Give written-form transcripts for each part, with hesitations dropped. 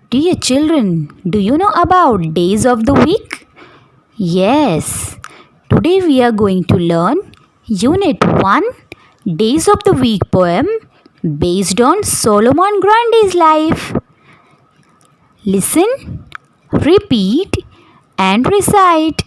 Dear children, do you know about days of the week? Yes. Today we are going to learn Unit 1 Days of the Week poem based on Solomon Grundy's life. Listen, repeat, and recite.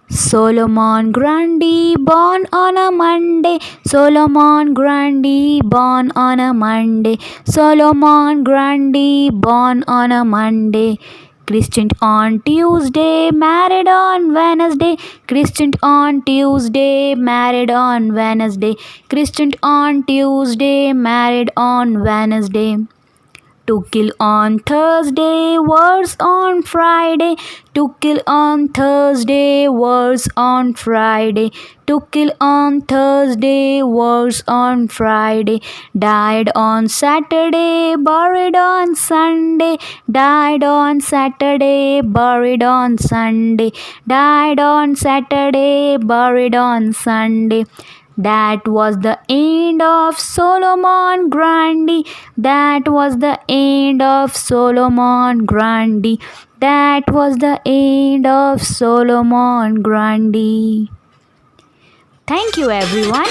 Solomon Grundy born on a Monday. Solomon Grundy born on a Monday. Solomon Grundy born on a Monday. Christian on Tuesday, married on Wednesday. Christian on Tuesday, married on Wednesday. Christian on Tuesday, married on Wednesday. To kill on Thursday, words on Friday. To kill on Thursday, words on Friday. To kill on Thursday, words on Friday. Died on Saturday, buried on Sunday. Died on Saturday, buried on Sunday. Died on Saturday, buried on Sunday. That was the end of Solomon Grundy. That was the end of Solomon Grundy. That was the end of Solomon Grundy. Thank you, everyone.